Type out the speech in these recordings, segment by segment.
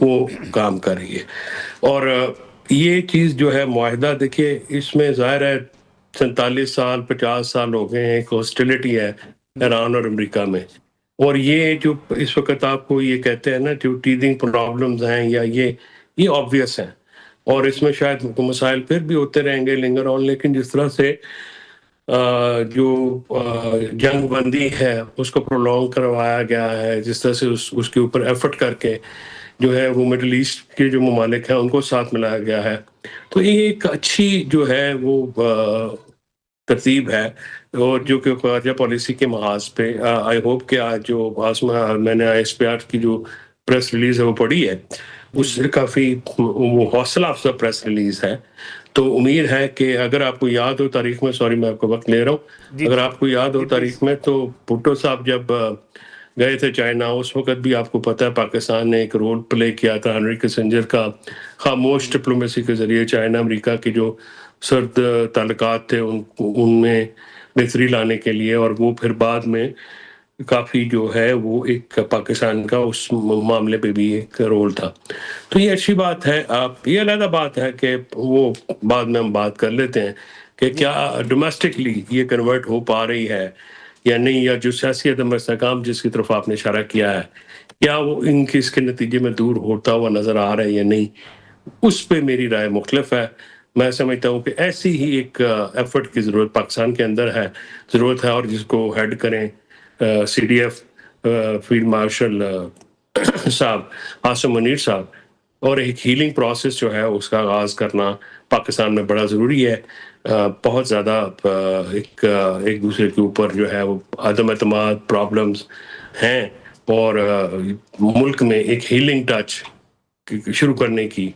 وہ کام کر رہی ہے. اور یہ چیز جو ہے معاہدہ، دیکھیے اس میں ظاہر ہے 47 سال 50 سال ہو گئے ہیں، ایک ہاسٹیلٹی ہے ایران اور امریکہ میں. اور یہ جو اس وقت آپ کو یہ کہتے ہیں نا جو ٹیدنگ پرابلمز ہیں یا یہ آبویس ہیں، اور اس میں شاید مسائل پھر بھی ہوتے رہیں گے لنگر آن، لیکن جس طرح سے جو جنگ بندی ہے اس کو پرولونگ کروایا گیا ہے، جس طرح سے اس کے اوپر ایفرٹ کر کے جو ہے وہ مڈل ایسٹ کے جو ممالک ہیں ان کو ساتھ ملایا گیا ہے، تو یہ ایک اچھی جو ہے وہ ترتیب ہے. اور جو کہ خارجہ پالیسی کے محاذ پہ آئی ہوپ کہ آج جو میں نے ISPR کی جو پریس ریلیز ہے وہ پڑھی ہے، اس سے کافی وہ حوصلہ افزا پریس ریلیز ہے. تو امید ہے کہ اگر آپ کو یاد ہو تاریخ میں، سوری میں آپ کو وقت لے رہا ہوں، اگر آپ کو یاد ہو تاریخ میں، تو بھٹو صاحب جب گئے تھے چائنا، اس وقت بھی آپ کو پتہ ہے پاکستان نے ایک رول پلے کیا تھا ہنری کسنجر کا خاموش ڈپلومیسی کے ذریعے چائنا امریکہ کے جو سرد تعلقات تھے ان میں بہتری لانے کے لیے. اور وہ پھر بعد میں کافی جو ہے وہ ایک پاکستان کا اس معاملے پہ بھی ایک رول تھا. تو یہ اچھی بات ہے. یہ علیحدہ بات ہے کہ وہ بعد میں ہم بات کر لیتے ہیں کہ کیا ڈومیسٹکلی یہ کنورٹ ہو پا رہی ہے یا نہیں، یا جو سیاسی عدم استحکام جس کی طرف آپ نے اشارہ کیا ہے کیا وہ اس کے نتیجے میں دور ہوتا ہوا نظر آ رہا ہے یا نہیں، اس پہ میری رائے مختلف ہے. میں سمجھتا ہوں کہ ایسی ہی ایک ایفرٹ کی ضرورت پاکستان کے اندر ضرورت ہے، اور جس کو ہیڈ کریں CDF فیلڈ مارشل صاحب عاصم منیر صاحب. اور ایک ہیلنگ پروسیس جو ہے اس کا آغاز کرنا پاکستان میں بڑا ضروری ہے. بہت زیادہ ایک دوسرے کے اوپر جو ہے وہ عدم اعتماد پرابلمز ہیں، اور ملک میں ایک ہیلنگ ٹچ شروع کرنے کی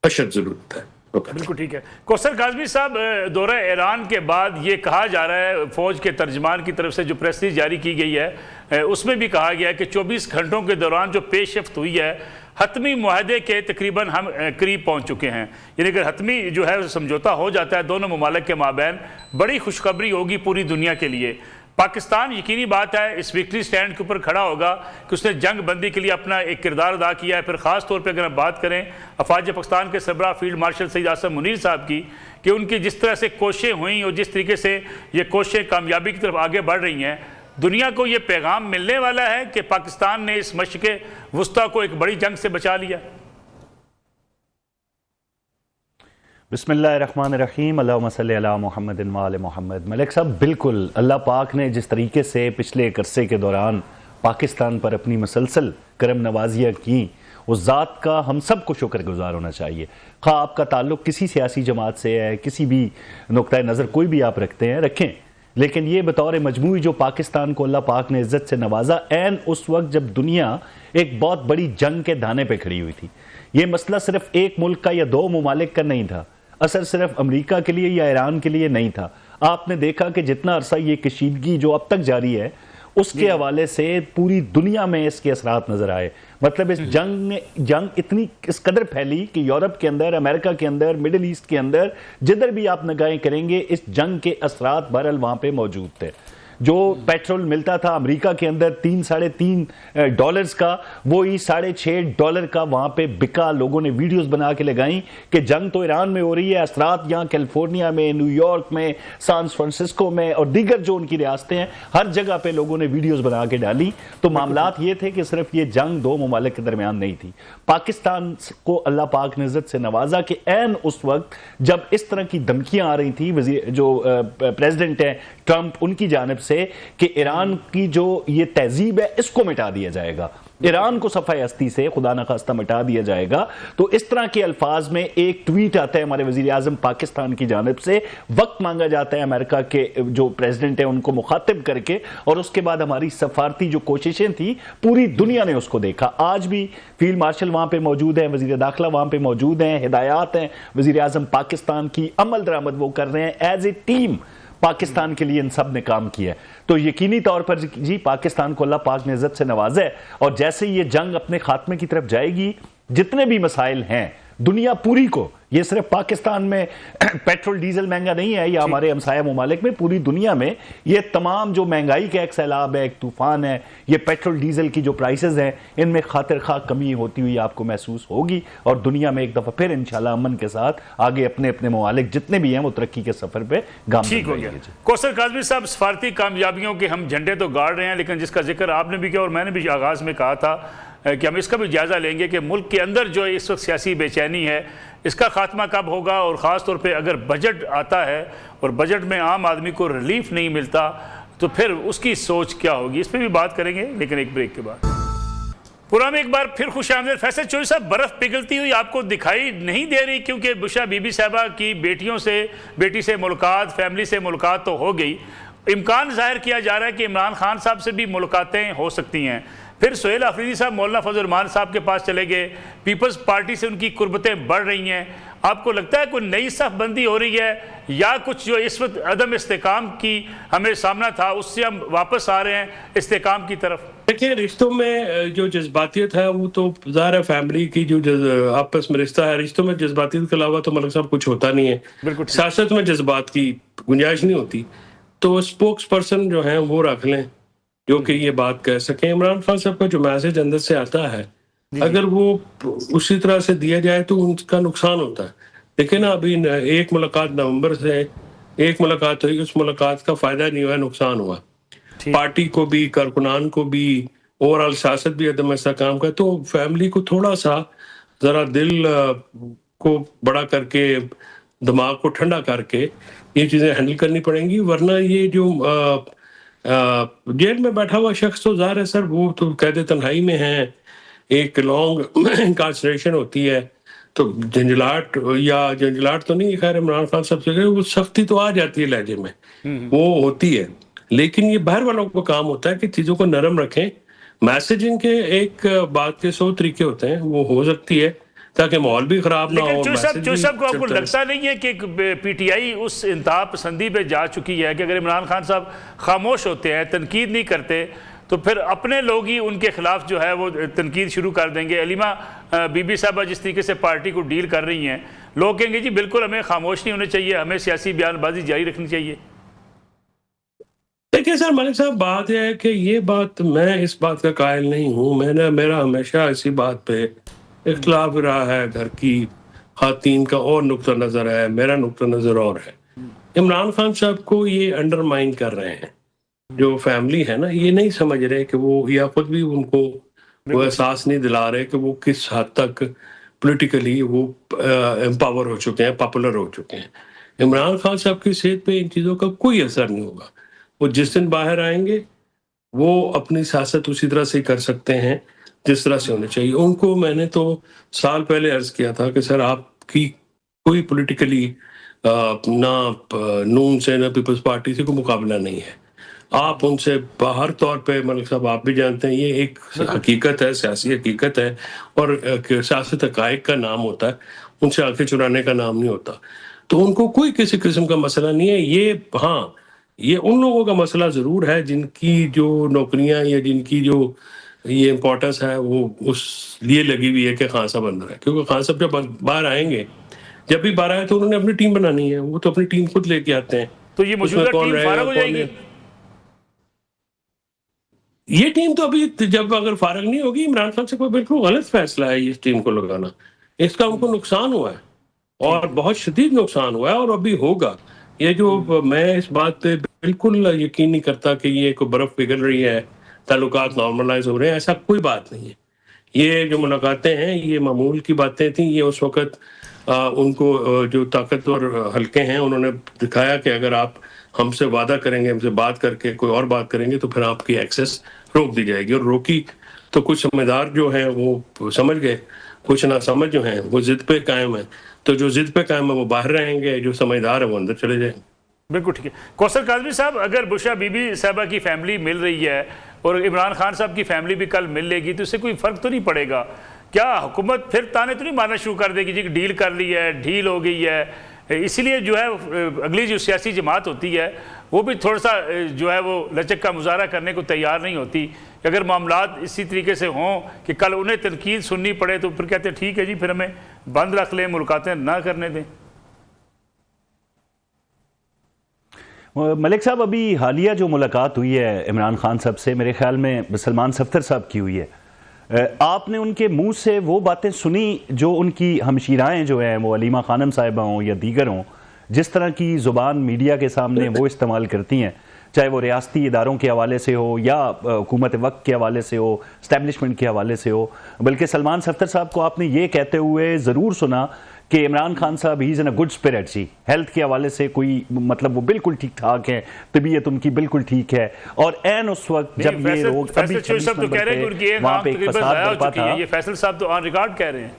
اشد ضرورت ہے. بالکل ٹھیک ہے. کوثر کاظمی صاحب، دورہ ایران کے بعد یہ کہا جا رہا ہے، فوج کے ترجمان کی طرف سے جو پریس ریلیز جاری کی گئی ہے اس میں بھی کہا گیا ہے کہ 24 گھنٹوں کے دوران جو پیش رفت ہوئی ہے حتمی معاہدے کے تقریباً ہم قریب پہنچ چکے ہیں. یعنی اگر حتمی جو ہے سمجھوتہ ہو جاتا ہے دونوں ممالک کے مابین، بڑی خوشخبری ہوگی پوری دنیا کے لیے. پاکستان یقینی بات ہے اس وکٹری سٹینڈ کے اوپر کھڑا ہوگا کہ اس نے جنگ بندی کے لیے اپنا ایک کردار ادا کیا ہے. پھر خاص طور پہ اگر ہم بات کریں افواج پاکستان کے سربراہ فیلڈ مارشل سید عاصم منیر صاحب کی، کہ ان کی جس طرح سے کوششیں ہوئیں اور جس طریقے سے یہ کوششیں کامیابی کی طرف آگے بڑھ رہی ہیں، دنیا کو یہ پیغام ملنے والا ہے کہ پاکستان نے اس مشرق وسطیٰ کو ایک بڑی جنگ سے بچا لیا. بسم اللہ الرحمن الرحیم، اللہم صلی علی محمد وآل محمد. ملک صاحب، بالکل اللہ پاک نے جس طریقے سے پچھلے ایک عرصے کے دوران پاکستان پر اپنی مسلسل کرم نوازیاں کی، اس ذات کا ہم سب کو شکر گزار ہونا چاہیے. خواہ آپ کا تعلق کسی سیاسی جماعت سے ہے، کسی بھی نقطۂ نظر کوئی بھی آپ رکھتے ہیں رکھیں، لیکن یہ بطور مجموعی جو پاکستان کو اللہ پاک نے عزت سے نوازا، عین اس وقت جب دنیا ایک بہت بڑی جنگ کے دھانے پہ کھڑی ہوئی تھی. یہ مسئلہ صرف ایک ملک کا یا دو ممالک کا نہیں تھا، اثر صرف امریکہ کے لیے یا ایران کے لیے نہیں تھا. آپ نے دیکھا کہ جتنا عرصہ یہ کشیدگی جو اب تک جاری ہے اس کے حوالے سے پوری دنیا میں اس کے اثرات نظر آئے. مطلب اس جنگ اتنی اس قدر پھیلی کہ یورپ کے اندر، امریکہ کے اندر، مڈل ایسٹ کے اندر، جدھر بھی آپ نگاہیں کریں گے اس جنگ کے اثرات بہرحال وہاں پہ موجود تھے. جو پیٹرول ملتا تھا امریکہ کے اندر $3-3.5 کا، وہی $6.5 کا وہاں پہ بکا. لوگوں نے ویڈیوز بنا کے لگائیں کہ جنگ تو ایران میں ہو رہی ہے، اثرات یہاں کیلیفورنیا میں، نیو یارک میں، سان فرانسسکو میں اور دیگر جو ان کی ریاستیں ہیں، ہر جگہ پہ لوگوں نے ویڈیوز بنا کے ڈالی. تو معاملات یہ تھے کہ صرف یہ جنگ دو ممالک کے درمیان نہیں تھی. پاکستان کو اللہ پاک نے عزت سے نوازا کہ عین اس وقت جب اس طرح کی دھمکیاں آ رہی تھی جو پریزیڈنٹ ہیں ٹرمپ ان کی جانب سے کہ ایران کی جو یہ تہذیب ہے اس کو مٹا دیا جائے گا، ایران کو صفحہ ہستی سے خدا نخواستہ مٹا دیا جائے گا. تو اس طرح کے الفاظ میں ایک ٹویٹ آتا ہے ہمارے وزیر اعظم پاکستان کی جانب سے، وقت مانگا جاتا ہے امریکہ کے جو پریزیڈنٹ ہیں ان کو مخاطب کر کے، اور اس کے بعد ہماری سفارتی جو کوششیں تھیں پوری دنیا نے اس کو دیکھا. آج بھی فیلڈ مارشل وہاں پہ موجود ہیں، وزیر داخلہ وہاں پہ موجود ہیں، ہدایات ہیں وزیر اعظم پاکستان کی، عمل درآمد وہ کر رہے ہیں. ایز اے ٹیم پاکستان کے لیے ان سب نے کام کیا ہے. تو یقینی طور پر جی پاکستان کو اللہ پاک نے عزت سے نوازا ہے، اور جیسے یہ جنگ اپنے خاتمے کی طرف جائے گی، جتنے بھی مسائل ہیں دنیا پوری کو یہ صرف پاکستان میں پیٹرول ڈیزل مہنگا نہیں ہے یا ہمارے ہمسایہ ممالک میں، پوری دنیا میں یہ تمام جو مہنگائی کا ایک سیلاب ہے، ایک طوفان ہے، یہ پیٹرول ڈیزل کی جو پرائسز ہیں ان میں خاطر خواہ کمی ہوتی ہوئی آپ کو محسوس ہوگی، اور دنیا میں ایک دفعہ پھر انشاءاللہ امن کے ساتھ آگے اپنے اپنے ممالک جتنے بھی ہیں وہ ترقی کے سفر پہ گامزن ٹھیک ہو گیا۔ کوثر کاظمی صاحب، سفارتی کامیابیوں کے ہم جھنڈے تو گاڑ رہے ہیں، لیکن جس کا ذکر آپ نے بھی کیا اور میں نے بھی آغاز میں کہا تھا کہ ہم اس کا بھی جائزہ لیں گے کہ ملک کے اندر جو اس وقت سیاسی بے چینی ہے اس کا خاتمہ کب ہوگا، اور خاص طور پہ اگر بجٹ آتا ہے اور بجٹ میں عام آدمی کو ریلیف نہیں ملتا تو پھر اس کی سوچ کیا ہوگی، اس پہ بھی بات کریں گے لیکن ایک بریک کے بعد۔ پورا میں ایک بار پھر خوش آمدید۔ فیصل چوہدری صاحب، برف پگھلتی ہوئی آپ کو دکھائی نہیں دے رہی، کیونکہ بشرا بی بی صاحبہ کی بیٹی سے ملاقات، فیملی سے ملاقات تو ہو گئی، امکان ظاہر کیا جا رہا ہے کہ عمران خان صاحب سے بھی ملاقاتیں ہو سکتی ہیں، پھر سہیل آفریدی صاحب مولانا فضل الرحمان صاحب کے پاس چلے گئے، پیپلز پارٹی سے ان کی قربتیں بڑھ رہی ہیں، آپ کو لگتا ہے کوئی نئی صف بندی ہو رہی ہے یا کچھ جو اس وقت عدم استحکام کی ہمیں سامنا تھا اس سے ہم واپس آ رہے ہیں استحکام کی طرف؟ دیکھیں، رشتوں میں جو جذباتیت ہے وہ تو ظاہر ہے، فیملی کی جو آپس میں رشتہ ہے، رشتوں میں جذباتیت کے علاوہ تو ملک صاحب کچھ ہوتا نہیں ہے، بالکل سیاست میں جذبات کی گنجائش نہیں ہوتی، تو اسپوکس پرسن جو ہیں وہ رکھ لیں جو کہ یہ بات کہہ سکیں۔ عمران خان صاحب کا جو میسج اندر سے آتا ہے اگر وہ اسی طرح سے دیا جائے تو ان کا نقصان ہوتا ہے۔ دیکھیں نا، ابھی ایک ملاقات نومبر سے ایک ملاقات ہوئی، اس ملاقات کا فائدہ نہیں ہوا، نقصان ہوا پارٹی کو بھی، کارکنان کو بھی، اوورآل سیاست بھی عدم استحکام کا۔ تو فیملی کو تھوڑا سا ذرا دل کو بڑا کر کے، دماغ کو ٹھنڈا کر کے یہ چیزیں ہینڈل کرنی پڑیں گی، ورنہ یہ جو جیل میں بیٹھا ہوا شخص تو ظاہر ہے سر، وہ تو قید تنہائی میں ہیں، ایک لانگ انکارسریشن ہوتی ہے، تو جنجلاٹ تو نہیں، خیر عمران خان صاحب سے وہ سختی تو آ جاتی ہے لہجے میں، وہ ہوتی ہے، لیکن یہ باہر والوں کو کام ہوتا ہے کہ چیزوں کو نرم رکھیں۔ میسیجنگ کے ایک بات کے 100 طریقے ہوتے ہیں، وہ ہو سکتی ہے تاکہ ماحول بھی خراب نہ ہو۔ لیکن چوہدری صاحب کو آپ کو لگتا نہیں ہے کہ پی ٹی آئی اس انتہا پسندی پہ جا چکی ہے کہ اگر عمران خان صاحب خاموش ہوتے ہیں، تنقید نہیں کرتے، تو پھر اپنے لوگ ہی ان کے خلاف جو ہے وہ تنقید شروع کر دیں گے؟ علیمہ بی بی صاحبہ جس طریقے سے پارٹی کو ڈیل کر رہی ہیں، لوگ کہیں گے جی بالکل ہمیں خاموش نہیں ہونے چاہیے، ہمیں سیاسی بیان بازی جاری رکھنی چاہیے۔ دیکھیں سر، ملک صاحب، بات یہ ہے کہ یہ بات، میں اس بات کا قائل نہیں ہوں، میرا ہمیشہ اسی بات پہ اختلاف رہا ہے، گھر کی خواتین کا اور نقطہ نظر ہے، میرا نقطہ نظر اور ہے۔ عمران خان صاحب کو یہ انڈرمائن کر رہے ہیں، جو فیملی ہے نا، یہ نہیں سمجھ رہے کہ وہ، یا خود بھی ان کو وہ احساس نہیں دلا رہے کہ وہ کس حد تک پولیٹیکلی وہ امپاور ہو چکے ہیں، پاپولر ہو چکے ہیں۔ عمران خان صاحب کی صحت پہ ان چیزوں کا کوئی اثر نہیں ہوگا، وہ جس دن باہر آئیں گے وہ اپنی سیاست اسی طرح سے کر سکتے ہیں جس طرح سے ہونے چاہیے۔ ان کو میں نے تو سال پہلے عرض کیا تھا کہ سر، آپ کی کوئی پولیٹیکلی نہ نون سے نہ پیپلز پارٹی سے کوئی مقابلہ نہیں ہے، آپ ان سے باہر طور پہ، ملک صاحب آپ بھی جانتے ہیں، یہ ایک حقیقت ہے، سیاسی حقیقت ہے، اور سیاست حقائق کا نام ہوتا ہے، ان سے آنکھیں چرانے کا نام نہیں ہوتا۔ تو ان کو کوئی کسی قسم کا مسئلہ نہیں ہے۔ یہ ہاں، یہ ان لوگوں کا مسئلہ ضرور ہے جن کی جو نوکریاں یا جن کی جو یہ امپورٹنس ہے وہ اس لیے لگی ہوئی ہے کہ خان صاحب اندر ہے، کیونکہ خان صاحب جب باہر آئیں گے، جب بھی باہر آئے تو انہوں نے اپنی ٹیم بنانی ہے، وہ تو اپنی ٹیم خود لے کے آتے ہیں۔ تو یہ موجودہ ٹیم فارغ ہو جائے گی؟ یہ ٹیم تو ابھی جب اگر فارغ نہیں ہوگی، عمران خان سے کوئی بالکل غلط فیصلہ ہے اس ٹیم کو لگانا، اس کا ان کو نقصان ہوا ہے اور بہت شدید نقصان ہوا ہے اور ابھی ہوگا۔ یہ جو میں اس بات پہ بالکل یقین نہیں کرتا کہ یہ کوئی برف پگھل رہی ہے، تعلقات نارملائز ہو رہے ہیں، ایسا کوئی بات نہیں ہے۔ یہ جو ملاقاتیں ہیں یہ معمول کی باتیں تھیں، یہ اس وقت ان کو جو طاقتور حلقے ہیں انہوں نے دکھایا کہ اگر آپ ہم سے وعدہ کریں گے، ہم سے بات کر کے کوئی اور بات کریں گے تو پھر آپ کی ایکسیس روک دی جائے گی، اور روکی تو کچھ سمجھدار جو ہیں وہ سمجھ گئے، کچھ نہ سمجھ جو ہیں وہ ضد پہ قائم ہیں، تو جو ضد پہ قائم ہے وہ باہر رہیں گے، جو سمجھدار ہے وہ اندر چلے جائیں گے۔ بالکل ٹھیک ہے۔ کوثر کاظمی صاحب، اگر بشرا بی بی صاحبہ کی فیملی مل رہی ہے اور عمران خان صاحب کی فیملی بھی کل مل لے گی تو اس سے کوئی فرق تو نہیں پڑے گا؟ کیا حکومت پھر تانے تو نہیں مارنا شروع کر دے گی جی ڈیل کر لی ہے، ڈھیل ہو گئی ہے؟ اسی لیے جو ہے اگلی جو سیاسی جماعت ہوتی ہے وہ بھی تھوڑا سا جو ہے وہ لچک کا مظاہرہ کرنے کو تیار نہیں ہوتی کہ اگر معاملات اسی طریقے سے ہوں کہ کل انہیں تنقید سننی پڑے تو پھر کہتے ہیں ٹھیک ہے جی پھر ہمیں بند رکھ لیں، ملاقاتیں نہ کرنے دیں؟ ملک صاحب ابھی حالیہ جو ملاقات ہوئی ہے عمران خان صاحب سے، میرے خیال میں سلمان صفدر صاحب کی ہوئی ہے، آپ نے ان کے منہ سے وہ باتیں سنی جو ان کی ہمشیرائیں جو ہیں وہ علیمہ خانم صاحبہ ہوں یا دیگر ہوں، جس طرح کی زبان میڈیا کے سامنے وہ استعمال کرتی ہیں، چاہے وہ ریاستی اداروں کے حوالے سے ہو یا حکومت وقت کے حوالے سے ہو، اسٹیبلشمنٹ کے حوالے سے ہو، بلکہ سلمان صفدر صاحب کو آپ نے یہ کہتے ہوئے ضرور سنا کہ عمران خان صاحب he is in a good spirit, جی ہیلتھ کے حوالے سے کوئی مطلب وہ بالکل ٹھیک ٹھاک ہے، طبیعت ان کی بالکل ٹھیک ہے، اور این اس وقت جب یہ لوگ ابھی 26 نمبر پہ وہاں پہ ایک فساد برپا تھا، یہ فیصل صاحب تو آن ریکارڈ کہہ رہے ہیں۔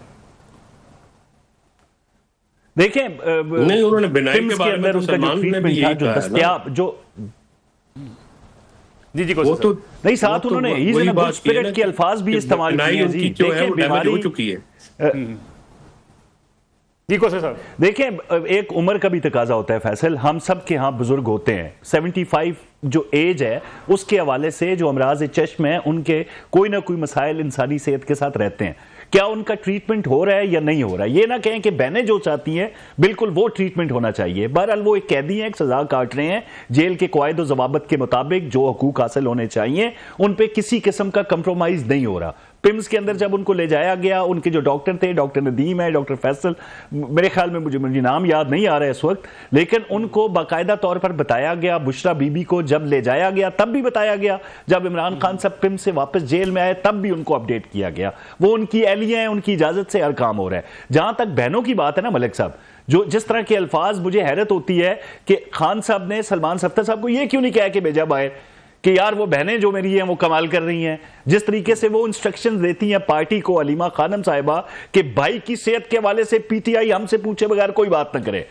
دیکھیں نہیں، انہوں نے بنائی کے بارے میں تو سلمان نے بھی یہی کہا ہے نا، جی وہ تو نہیں ساتھ انہوں نے ہی گڈ اسپرٹ کے الفاظ بھی استعمال کیے ہیں، جی دیکھیں بیماری ہو چکی ہے، جی کوسے صاحب دیکھیں ایک عمر کا بھی تقاضا ہوتا ہے فیصل، ہم سب کے ہاں بزرگ ہوتے ہیں، 75 جو ایج ہے اس کے حوالے سے جو امراض چشم ہیں ان کے کوئی نہ کوئی مسائل انسانی صحت کے ساتھ رہتے ہیں، کیا ان کا ٹریٹمنٹ ہو رہا ہے یا نہیں ہو رہا ہے؟ یہ نہ کہیں کہ بہنیں جو چاہتی ہیں بالکل وہ ٹریٹمنٹ ہونا چاہیے، بہرحال وہ ایک قیدی ہیں، ایک سزا کاٹ رہے ہیں، جیل کے قواعد و ضوابط کے مطابق جو حقوق حاصل ہونے چاہیے ان پہ کسی قسم کا کمپرومائز نہیں ہو رہا۔ پمز کے اندر جب ان کو لے جایا گیا، ان کے جو ڈاکٹر تھے، ڈاکٹر ندیم ہے، ڈاکٹر فیصل، میرے خیال میں مجھے نام یاد نہیں آ رہا ہے اس وقت، لیکن ان کو باقاعدہ طور پر بتایا گیا، بشرا بی بی کو جب لے جایا گیا تب بھی بتایا گیا، جب عمران خان صاحب پم سے واپس جیل میں آئے تب بھی ان کو اپڈیٹ کیا گیا، وہ ان کی اہلیہ ہیں، ان کی اجازت سے ہر کام ہو رہا ہے۔ جہاں تک بہنوں کی بات ہے نا ملک صاحب، جو جس طرح کے الفاظ، مجھے حیرت ہوتی ہے کہ خان صاحب نے سلمان صفدر صاحب کو یہ کیوں نہیں کہا کہ بھیجا باہر، کہ یار وہ بہنیں جو میری ہیں وہ کمال کر رہی ہیں، جس طریقے سے وہ انسٹرکشنز دیتی ہیں پارٹی کو، علیمہ خانم صاحبہ، کہ بھائی کی صحت کے حوالے سے پی ٹی آئی ہم سے پوچھے بغیر کوئی بات نہ کرے،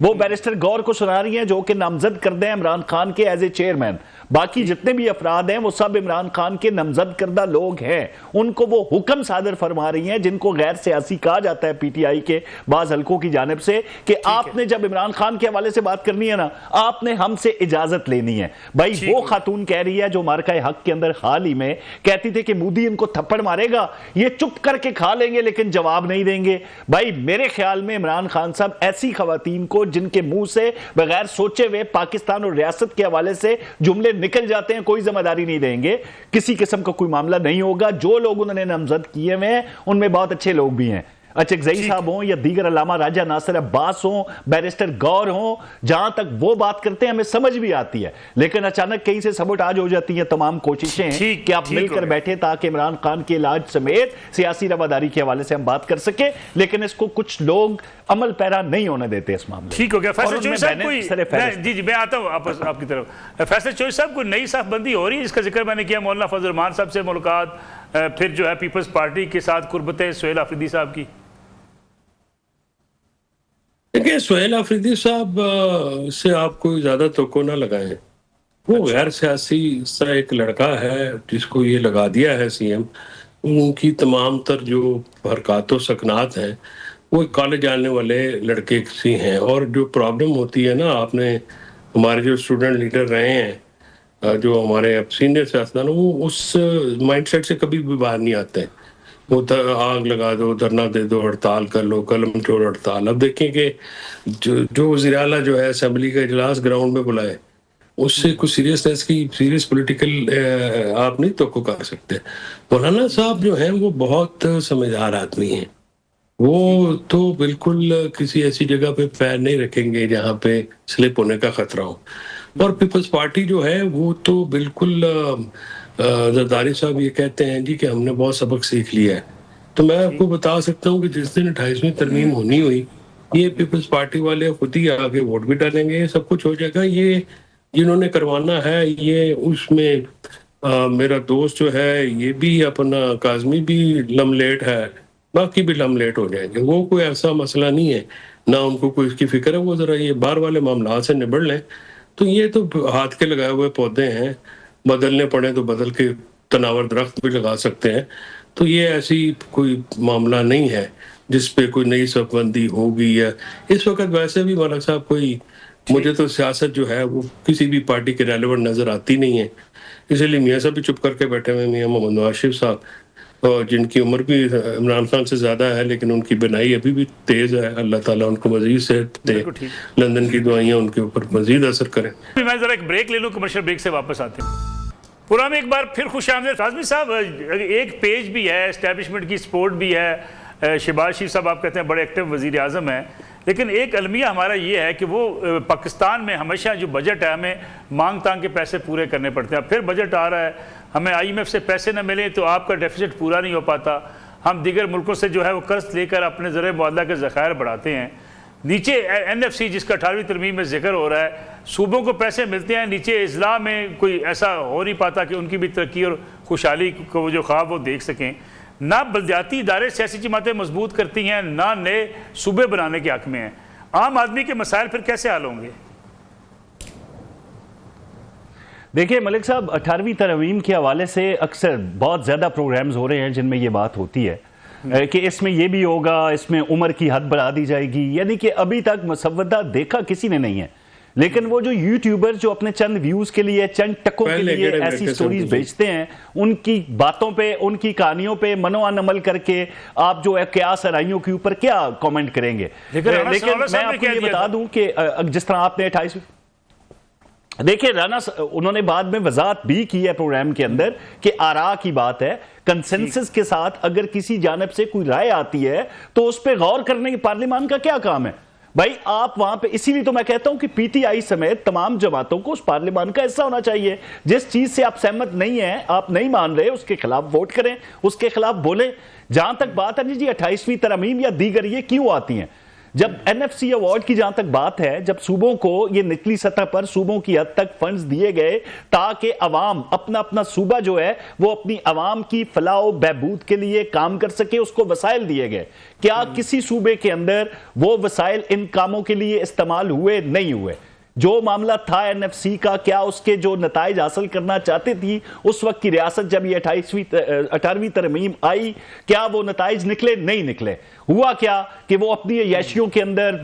وہ بیرسٹر گور کو سنا رہی ہیں جو کہ نامزد کردہ ہیں عمران خان کے ایز اے چیئرمین، باقی جتنے بھی افراد ہیں وہ سب عمران خان کے نامزد کردہ لوگ ہیں، ان کو وہ حکم صادر فرما رہی ہیں جن کو غیر سیاسی کہا جاتا ہے پی ٹی آئی کے بعض حلقوں کی جانب سے، کہ آپ نے جب عمران خان کے حوالے سے بات کرنی ہے نا آپ نے ہم سے اجازت لینی ہے۔ بھائی وہ خاتون کہہ رہی ہے جو مارکہ حق کے اندر حال ہی میں کہتی تھی کہ مودی ان کو تھپڑ مارے گا، یہ چپ کر کے کھا لیں گے لیکن جواب نہیں دیں گے۔ بھائی میرے خیال میں عمران خان صاحب ایسی خواتین کو جن کے منہ سے بغیر سوچے ہوئے پاکستان اور ریاست کے حوالے سے جملے نکل جاتے ہیں، کوئی ذمہ داری نہیں دیں گے، کسی قسم کا کوئی معاملہ نہیں ہوگا۔ جو لوگ انہوں نے نامزد کیے ہوئے ہیں ان میں بہت اچھے لوگ بھی ہیں، اچکزئی صاحب ہوں یا دیگر علامہ راجہ ناصر عباس ہوں، بیرسٹر گور ہوں، جہاں تک وہ بات کرتے ہیں ہمیں سمجھ بھی آتی ہے، لیکن اچانک کہیں سے سبوٹاج ہو جاتی ہیں تمام کوششیں کہ آپ مل کر بیٹھے تاکہ عمران خان کے علاج سمیت سیاسی رواداری کے حوالے سے ہم بات کر سکیں، لیکن اس کو کچھ لوگ عمل پیرا نہیں ہونے دیتے اس معاملے۔ ٹھیک ہو گیا فیصل چوہی صاحب، کوئی جی میں آتا ہوں آپ کی طرف، فیصل چوہی صاحب کوئی نئی صف بندی ہو رہی ہے؟ اس کا ذکر میں نے کیا، مولانا فضل الرحمان صاحب سے ملاقات، پھر جو ہے پیپلز پارٹی کے ساتھ قربتیں سہیل آفریدی صاحب کی۔ دیکھیں سہیل آفریدی صاحب سے آپ کوئی زیادہ توقع نہ لگائیں، وہ غیر سیاسی سا ایک لڑکا ہے جس کو یہ لگا دیا ہے سی ایم، ان کی تمام تر جو حرکات و سکنات ہیں وہ کالج آنے والے لڑکے سی ہیں، اور جو پرابلم ہوتی ہے نا، آپ نے ہمارے جو اسٹوڈنٹ لیڈر رہے ہیں، جو ہمارے اب سینئر سیاستدان، وہ اس مائنڈ سیٹ سے کبھی بھی باہر نہیں آتے ہیں، وہ آگ لگا دو، دھرنا دے دو، ہڑتال کر لو، قلم چھوڑ ہڑتال۔ اب دیکھیں کہ جو وزیر اعلیٰ جو ہے اسمبلی کا اجلاس گراؤنڈ میں بلائے، اس سے کچھ سیریسنس کی سیریس پولیٹیکل آپ نہیں توقع کر سکتے۔ مولانا صاحب جو ہیں وہ بہت سمجھدار آدمی ہیں، وہ تو بالکل کسی ایسی جگہ پہ پیر نہیں رکھیں گے جہاں پہ سلپ ہونے کا خطرہ ہو، اور پیپلز پارٹی جو ہے وہ تو بالکل، زرداری صاحب یہ کہتے ہیں جی کہ ہم نے بہت سبق سیکھ لیا ہے، تو میں آپ کو بتا سکتا ہوں کہ جس دن 28ویں ترمیم ہونی ہوئی، یہ پیپلز پارٹی والے خود ہی آگے ووٹ بھی ڈالیں گے، سب کچھ ہو جائے گا۔ یہ جنہوں نے کروانا ہے، یہ اس میں میرا دوست جو ہے یہ بھی اپنا کاظمی بھی لم لیٹ ہے، باقی بھی لم لیٹ ہو جائیں گے، وہ کوئی ایسا مسئلہ نہیں ہے، نہ ان کو کوئی اس کی فکر ہے، وہ ذرا یہ باہر والے معاملات سے نبڑ لیں۔ تو یہ تو ہاتھ کے لگائے ہوئے پودے ہیں، بدلنے پڑے تو بدل کے تناور درخت بھی لگا سکتے ہیں، تو یہ ایسی کوئی معاملہ نہیں ہے جس پہ کوئی نئی صف بندی ہوگی۔ یا اس وقت ویسے بھی ملک صاحب کوئی، مجھے تو سیاست جو ہے وہ کسی بھی پارٹی کے ریلیونٹ نظر آتی نہیں ہے، اسی لیے میاں صاحب بھی چپ کر کے بیٹھے ہوئے، میاں محمد نواز شریف صاحب، اور جن کی عمر بھی عمران خان سے زیادہ ہے لیکن ان کی بنائی ابھی بھی تیز ہے، اللہ تعالیٰ ان کو مزید صحت دے، بالکل ٹھیک۔ لندن کی دعائیاں ان کے اوپر مزید اثر کریں۔ میں ذرا ایک بریک لے لوں، کمرشل بریک سے واپس آتے ہیں۔ پورا میں ایک بار پھر خوش آمدید۔ اعظمی صاحب، ایک پیج بھی ہے، اسٹیبلشمنٹ کی سپورٹ بھی ہے، شہباز شریف صاحب آپ کہتے ہیں بڑے ایکٹیو وزیر اعظم ہیں، لیکن ایک المیہ ہمارا یہ ہے کہ وہ پاکستان میں ہمیشہ جو بجٹ ہے ہمیں مانگ تانگ کے پیسے پورے کرنے پڑتے ہیں۔ پھر بجٹ آ رہا ہے، ہمیں IMF سے پیسے نہ ملیں تو آپ کا ڈیفیسٹ پورا نہیں ہو پاتا، ہم دیگر ملکوں سے جو ہے وہ قرض لے کر اپنے زرعی معاملہ کے ذخائر بڑھاتے ہیں۔ نیچے NFC جس کا 18ویں ترمیم میں ذکر ہو رہا ہے، صوبوں کو پیسے ملتے ہیں، نیچے اضلاع میں کوئی ایسا ہو نہیں پاتا کہ ان کی بھی ترقی اور خوشحالی کو جو خواب وہ دیکھ سکیں۔ نہ بلدیاتی ادارے سیاسی جماعتیں مضبوط کرتی ہیں، نہ نئے صوبے بنانے کے حق میں ہیں۔ عام آدمی کے مسائل پھر کیسے حل ہوں گے؟ دیکھیں ملک صاحب، 18ویں ترمیم کے حوالے سے اکثر بہت زیادہ پروگرامز ہو رہے ہیں جن میں یہ بات ہوتی ہے کہ اس میں یہ بھی ہوگا، اس میں عمر کی حد بڑھا دی جائے گی، یعنی کہ ابھی تک مسودہ دیکھا کسی نے نہیں ہے، لیکن وہ جو یوٹیوبر جو اپنے چند ویوز کے لیے، چند ٹکوں کے لیے ایسی سٹوریز بھیجتے ہیں، ان کی باتوں پہ، ان کی کہانیوں پہ منوان عمل کر کے آپ جو ہے قیاس آرائیوں کے اوپر کیا کومنٹ کریں گے؟ لیکن میں آپ کو یہ بتا دوں کہ جس طرح آپ نے 28 دیکھیں رانا انہوں نے بعد میں وضاحت بھی کی ہے پروگرام کے اندر کہ آراء کی بات ہے، کنسنسس کے ساتھ اگر کسی جانب سے کوئی رائے آتی ہے تو اس پہ غور کرنے کی پارلیمان کا کیا کام ہے؟ بھائی آپ وہاں پہ، اسی لیے تو میں کہتا ہوں کہ PTI سمیت تمام جماعتوں کو اس پارلیمان کا حصہ ہونا چاہیے۔ جس چیز سے آپ سہمت نہیں ہیں، آپ نہیں مان رہے، اس کے خلاف ووٹ کریں، اس کے خلاف بولیں۔ جہاں تک بات ہے جی 28ویں ترمیم یا دیگر یہ کیوں آتی ہیں، جب NFC ایوارڈ کی جہاں تک بات ہے، جب صوبوں کو یہ نچلی سطح پر صوبوں کی حد تک فنڈز دیے گئے تاکہ عوام اپنا صوبہ جو ہے وہ اپنی عوام کی فلاح و بہبود کے لیے کام کر سکے، اس کو وسائل دیے گئے، کیا کسی صوبے کے اندر وہ وسائل ان کاموں کے لیے استعمال ہوئے؟ نہیں ہوئے۔ جو معاملہ تھا NFC کا، کیا اس کے جو نتائج حاصل کرنا چاہتے تھی اس وقت کی ریاست جب یہ 18ویں ترمیم آئی، کیا وہ نتائج نکلے؟ نہیں نکلے۔ ہوا کیا کہ وہ اپنی عیاشیوں کے اندر،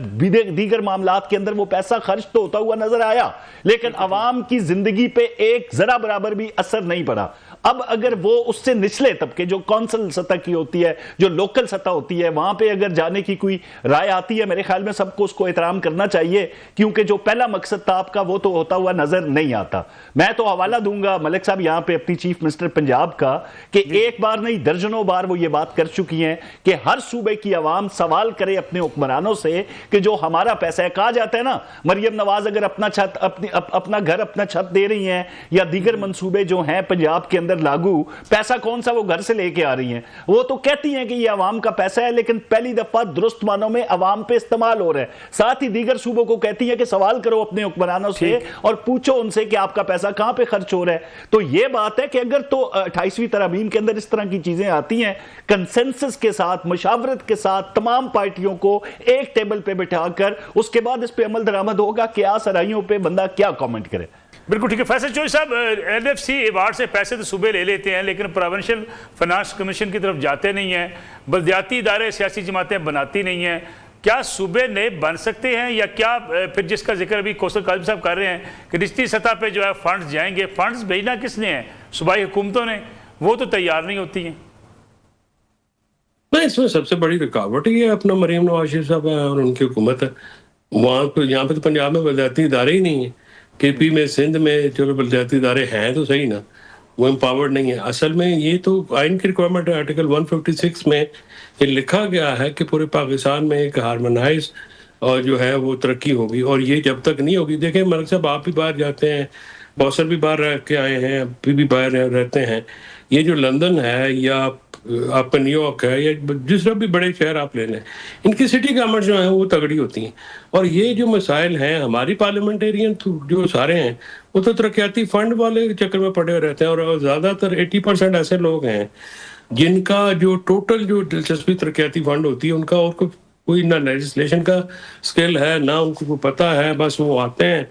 دیگر معاملات کے اندر وہ پیسہ خرچ تو ہوتا ہوا نظر آیا، لیکن عوام کی زندگی پہ ایک ذرا برابر بھی اثر نہیں پڑا۔ اب اگر وہ اس سے نچلے طبقے جو کونسل سطح کی ہوتی ہے، جو لوکل سطح ہوتی ہے، وہاں پہ اگر جانے کی کوئی رائے آتی ہے، میرے خیال میں سب کو اس کو احترام کرنا چاہیے، کیونکہ جو پہلا مقصد تھا آپ کا وہ تو ہوتا ہوا نظر نہیں آتا۔ میں تو حوالہ دوں گا ملک صاحب یہاں پہ اپنی چیف منسٹر پنجاب کا کہ ایک بار نہیں درجنوں بار وہ یہ بات کر چکی ہیں کہ ہر صوبے کی عوام سوال کرے اپنے حکمرانوں سے کہ جو ہمارا پیسہ ہے، کہا جاتا ہے نا مریم نواز اگر اپنا گھر اپنا چھت دے رہی ہیں یا دیگر منصوبے جو ہیں پنجاب کے اندر لاگو، پیسہ کون سا وہ گھر سے لے کے آ رہی ہیں؟ وہ تو کہتی ہیں کہ یہ عوام کا پیسہ ہے، لیکن پہلی دفعہ درست معنوں میں عوام پہ استعمال ہو رہا ہے۔ ساتھ ہی دیگر صوبوں کو کہتی ہیں کہ سوال کرو اپنے حکمرانوں سے اور پوچھو ان سے کہ آپ کا پیسہ کہاں پہ خرچ ہو رہا ہے۔ تو یہ بات ہے کہ اگر تو 28ویں ترمیم کے اندر اس طرح کی چیزیں آتی ہیں، کنسنسس کے ساتھ، مشاورت کے ساتھ تمام پارٹیوں کو ایک ٹیبل پہ بٹھا کر اس کے بعد اس پہ عمل درآمد ہوگا کہ آسرائیوں پہ بندہ کیا کامنٹ کرے۔ بالکل ٹھیک ہے فیصل چوہدری صاحب، NFC ایوارڈ سے پیسے تو صوبے لے لیتے ہیں لیکن پروونشل فائنانس کمیشن کی طرف جاتے نہیں ہیں، بلدیاتی ادارے سیاسی جماعتیں بناتی نہیں ہیں، کیا صوبے نئے بن سکتے ہیں یا کیا پھر جس کا ذکر ابھی کوثر کاظم صاحب کر رہے ہیں کہ نچلی سطح پہ جو ہے فنڈز جائیں گے، فنڈز بھیجنا کس نے ہے؟ صوبائی حکومتوں نے، وہ تو تیار نہیں ہوتی ہیں۔ نہیں، اس میں سب سے بڑی رکاوٹ یہ اپنا مریم نواز شریف صاحب ہے اور ان کی حکومت ہے۔ وہاں پہ یہاں پہ تو پنجاب میں بلدیاتی ادارے ہی نہیں ہیں، KP میں سندھ میں چلو بلدیاتی ادارے ہیں تو صحیح نا، وہ امپاورڈ نہیں ہے۔ اصل میں یہ تو آئین کی ریکوائرمنٹ ہے، آرٹیکل 156 میں یہ لکھا گیا ہے کہ پورے پاکستان میں ایک ہارمونائز اور جو ہے وہ ترقی ہوگی، اور یہ جب تک نہیں ہوگی، دیکھیں ملک صاحب آپ بھی باہر جاتے ہیں، بوسر بھی باہر رہ کے آئے ہیں، بھی باہر رہتے ہیں، یہ جو لندن ہے یا آپ کا نیو یارک ہے یا جس طرح بھی بڑے شہر آپ لے لیں، ان کی سٹی گورنمنٹ جو ہیں وہ تگڑی ہوتی ہیں، اور یہ جو مسائل ہیں ہماری پارلیمنٹیرین جو سارے ہیں وہ تو ترقیاتی فنڈ والے چکر میں پڑے ہوئے رہتے ہیں، اور زیادہ تر 80% ایسے لوگ ہیں جن کا جو ٹوٹل جو دلچسپی ترقیاتی فنڈ ہوتی ہے ان کا اور کوئی نہ لیجسلیشن کا سکل ہے، نہ ان کو پتہ ہے، بس وہ آتے ہیں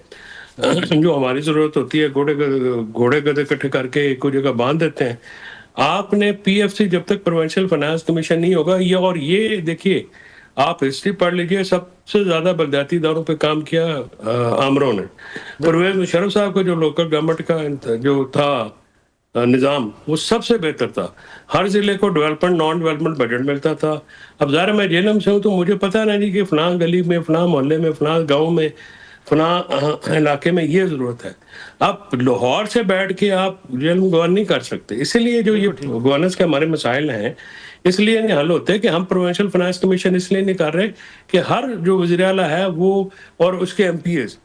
جو ہماری ضرورت ہوتی ہے گھوڑے گدے اکٹھے کر کے ایک جگہ باندھ دیتے ہیں۔ آپ نے PFC جب تک پروونشل فائنانس کمیشن نہیں ہوگا، یہ دیکھیے آپ ہسٹری پڑھ لیجئے، سب سے زیادہ بلدیاتی اداروں پہ کام کیا آمروں نے۔ پرویز مشرف صاحب کا جو لوکل گورنمنٹ کا جو تھا نظام وہ سب سے بہتر تھا. ہر ضلع کو ڈیولپمنٹ نان ڈیولپمنٹ بجٹ ملتا تھا. اب ظاہر میں جیلم سے ہوں تو مجھے پتہ نہیں کہ فلاں گلی میں فلاں محلے میں فلاں گاؤں میں فلاں علاقے میں یہ ضرورت ہے. آپ لاہور سے بیٹھ کے آپ جیلم گورن نہیں کر سکتے. اسی لیے جو یہ گورننس کے ہمارے مسائل ہیں اس لیے نہیں حل ہوتے کہ ہم پروونشل فائنانس کمیشن اس لیے نہیں کر رہے کہ ہر جو وزیر اعلیٰ ہے وہ اور اس کے ایم پی ایز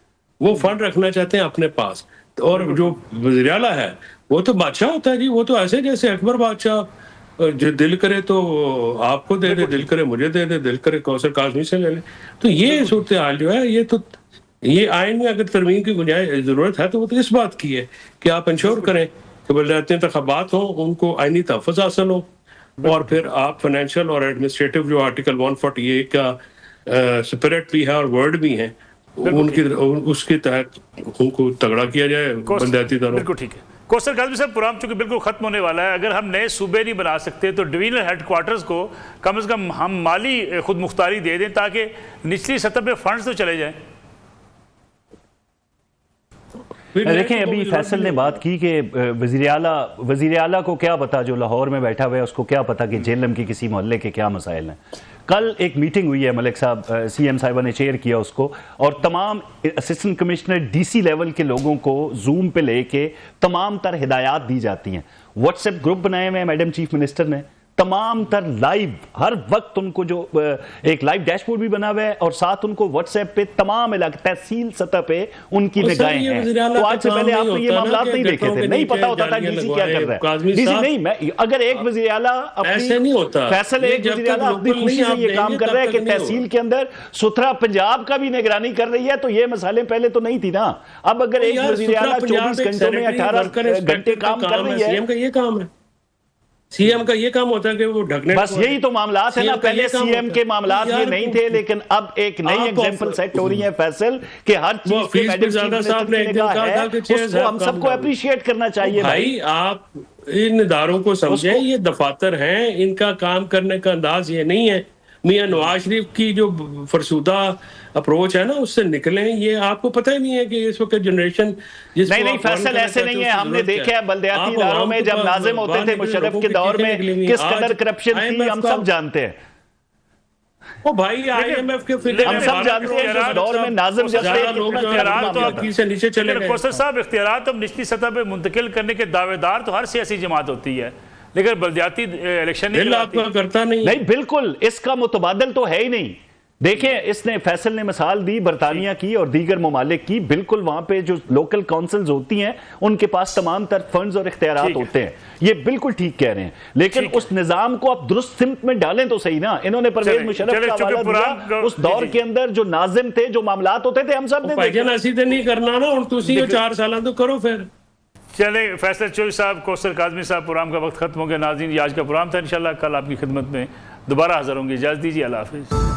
وہ فنڈ رکھنا چاہتے ہیں اپنے پاس. اور جو وزیر اعلیٰ ہے وہ تو بادشاہ ہوتا ہے جی. وہ تو ایسے جیسے اکبر بادشاہ جو دل کرے تو آپ کو دے دے, دل کرے مجھے دے دے, دل کرے کوثر کاظمی سے لے لے. تو یہ صورتحال جو ہے یہ آئین میں اگر ترمیم کی گنجائش ضرورت ہے تو وہ تو اس بات کی ہے کہ آپ انشور کریں کہ بلدیاتی انتخابات ہوں, ان کو آئینی تحفظ حاصل ہو, اور پھر آپ فائنینشیل اور ایڈمنسٹریٹو جو آرٹیکل 148 کا سپرٹ بھی ہے اور ورڈ بھی ہیں ان کی اس کے تحت ان کو تگڑا کیا جائے بلدیاتی اداروں. بالکل ٹھیک ہے. کوثر کاظمی صاحب پروگرام چونکہ بالکل ختم ہونے والا ہے, اگر ہم نئے صوبے نہیں بنا سکتے تو ڈویژنل ہیڈ کوارٹرز کو کم از کم ہم مالی خود مختاری دے دیں تاکہ نچلی سطح پہ فنڈز تو چلے جائیں. دیکھیں ابھی فیصل نے بات کی کہ وزیر اعلیٰ کو کیا پتا, جو لاہور میں بیٹھا ہوا ہے اس کو کیا پتا کہ جیلم کی کسی محلے کے کیا مسائل ہیں. کل ایک میٹنگ ہوئی ہے ملک صاحب, سی ایم صاحبہ نے چیئر کیا اس کو, اور تمام assistant commissioner D C level کے لوگوں کو زوم پہ لے کے تمام تر ہدایات دی جاتی ہیں. واٹس ایپ گروپ بنائے ہوئے ہیں میڈم چیف منسٹر نے, تمام تر لائیو ہر وقت ان کو جو ایک لائیو ڈیش بورڈ بھی بنا ہوا ہے, اور ساتھ ان کو واٹس ایپ پہ تمام علاقے تحصیل سطح پہ ان کی نگاہیں ہیں. تو آج سے پہلے آپ نے یہ معاملات نہیں دیکھے تھے, نہیں پتا ہوتا تھا ڈی سی کیا کر رہا ہے. ڈی سی نہیں, میں اگر ایک وزیر اعلیٰ فیصل ایک وزیر اعلیٰ اپنی خوشی سے یہ کام کر رہا ہے کہ تحصیل کے اندر ستھرا پنجاب کا بھی نگرانی کر رہی ہے, تو یہ مسئلے پہلے تو نہیں تھی نا. اب اگر ایک وزیر اعلیٰ 24 گھنٹوں میں 18 گھنٹے کام کر رہی ہے, یہ کام ہے سی ایم کا, یہ کام ہوتا ہے کہ وہ ڈھکنے, بس یہی تو معاملات ہیں نا. پہلے سی ایم کے معاملات یہ نہیں تھے, لیکن اب ایک نئی ایگزامپل سیٹ ہو رہی ہے فیصل کہ ہر چیز کے میڈم چیف منسٹر کی نگاہ ہے, اس کو ہم سب کو اپریشیٹ کرنا چاہیے. بھائی آپ ان اداروں کو سمجھیں, یہ دفاتر ہیں, ان کا کام کرنے کا انداز یہ نہیں ہے. میاں نواز شریف کی جو فرسودہ اپروچ ہے نا اس سے نکلیں. یہ آپ کو پتہ ہی نہیں ہے کہ اس وقت جنریشن نہیں فیصل ایسے نہیں ہے. ہم نے دیکھا ہے بلدیاتی اداروں میں جب ناظم ہوتے تھے مشرف کے دور میں کس قدر کرپشن تھی, ہم سب جانتے ہیں. وہ بھائی آئی ایم ایف کے ہم سب جانتے ہیں جس دور میں ناظم نیچے چلے گئے. کوثر صاحب اختیارات اب نچلی سطح پہ منتقل کرنے کے دعوے دار تو ہر سیاسی جماعت ہوتی ہے, لیکن بلدیاتی الیکشن نہیں, بالکل اس کا متبادل تو ہے ہی نہیں. دیکھیں اس نے فیصل نے مثال دی برطانیہ کی اور دیگر ممالک کی, بالکل وہاں پہ جو لوکل کونسلز ہوتی ہیں ان کے پاس تمام تر فنڈز اور اختیارات ہوتے ہیں. یہ بالکل ٹھیک کہہ رہے ہیں, لیکن اس نظام کو آپ درست سمت میں ڈالیں تو صحیح نا. انہوں نے پرویز مشرف کا حوالہ دیا, اس دور کے اندر جو ناظم تھے, جو معاملات ہوتے تھے, ہم سب نے بھائی جان ایسی تو نہیں کرنا نا, اور تسی 4 سالہ تو کرو پھر. چلیں فیصل چوہی صاحب, کوثر کاظمی صاحب, پروگرام کا وقت ختم ہو گیا. ناظرین یہ آج کا پروگرام تھا, انشاءاللہ کل آپ کی خدمت میں دوبارہ حاضر ہوں گے. اجازت دیجیے, اللہ حافظ.